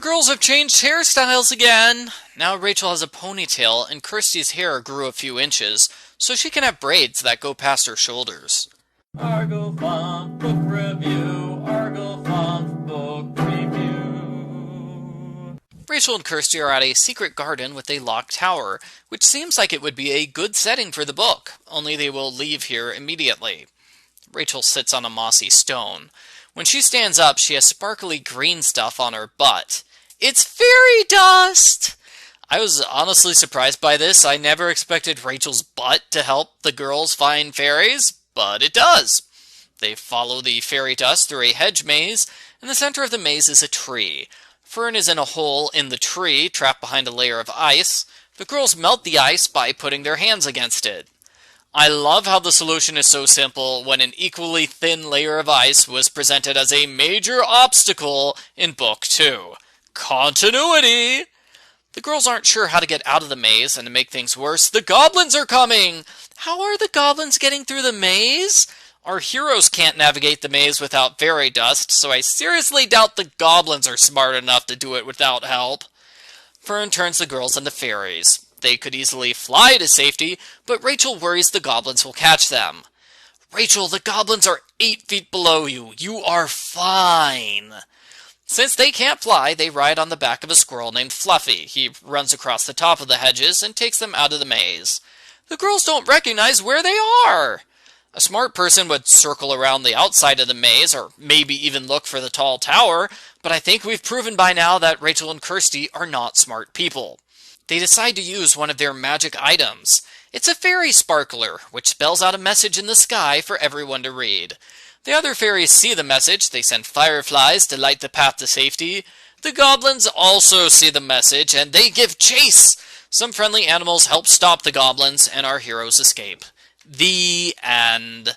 girls have changed hairstyles again. Now Rachel has a ponytail and Kirsty's hair grew a few inches, so she can have braids that go past her shoulders. Argo Font Book Review, Argo Font Book Review. Rachel and Kirsty are at a secret garden with a locked tower, which seems like it would be a good setting for the book, only they will leave here immediately. Rachel sits on a mossy stone. When she stands up, she has sparkly green stuff on her butt. It's fairy dust! I was honestly surprised by this. I never expected Rachel's butt to help the girls find fairies, but it does. They follow the fairy dust through a hedge maze. In the center of the maze is a tree. Fern is in a hole in the tree, trapped behind a layer of ice. The girls melt the ice by putting their hands against it. I love how the solution is so simple when an equally thin layer of ice was presented as a major obstacle in Book 2. Continuity! The girls aren't sure how to get out of the maze, and to make things worse, the goblins are coming! How are the goblins getting through the maze? Our heroes can't navigate the maze without fairy dust, so I seriously doubt the goblins are smart enough to do it without help. Fern turns the girls into fairies. They could easily fly to safety, but Rachel worries the goblins will catch them. Rachel, the goblins are 8 feet below you. You are fine. Since they can't fly, they ride on the back of a squirrel named Fluffy. He runs across the top of the hedges and takes them out of the maze. The girls don't recognize where they are. A smart person would circle around the outside of the maze, or maybe even look for the tall tower, but I think we've proven by now that Rachel and Kirsty are not smart people. They decide to use one of their magic items. It's a fairy sparkler, which spells out a message in the sky for everyone to read. The other fairies see the message. They send fireflies to light the path to safety. The goblins also see the message, and they give chase. Some friendly animals help stop the goblins, and our heroes escape. The end.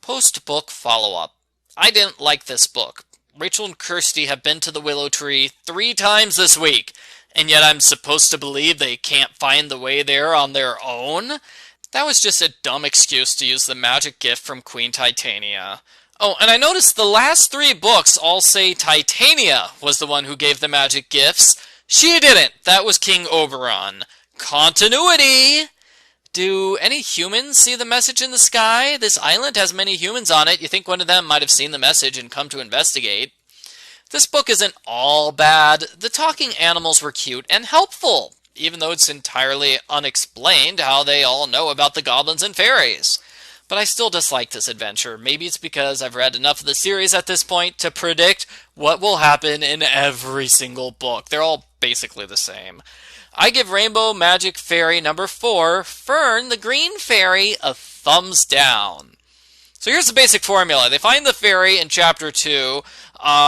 Post-book follow-up. I didn't like this book. Rachel and Kirsty have been to the willow tree 3 times this week, and yet I'm supposed to believe they can't find the way there on their own? That was just a dumb excuse to use the magic gift from Queen Titania. Oh, and I noticed the last 3 books all say Titania was the one who gave the magic gifts. She didn't. That was King Oberon. Continuity! Do any humans see the message in the sky? This island has many humans on it. You think one of them might have seen the message and come to investigate. This book isn't all bad. The talking animals were cute and helpful, even though it's entirely unexplained how they all know about the goblins and fairies. But I still dislike this adventure. Maybe it's because I've read enough of the series at this point to predict what will happen in every single book. They're all basically the same. I give Rainbow Magic Fairy number 4, Fern, the Green Fairy, a thumbs down. So here's the basic formula. They find the fairy in Chapter 2.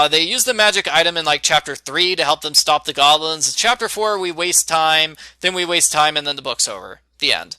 They use the magic item in like Chapter 3 to help them stop the goblins. Chapter 4, we waste time, then we waste time, and then the book's over. The end.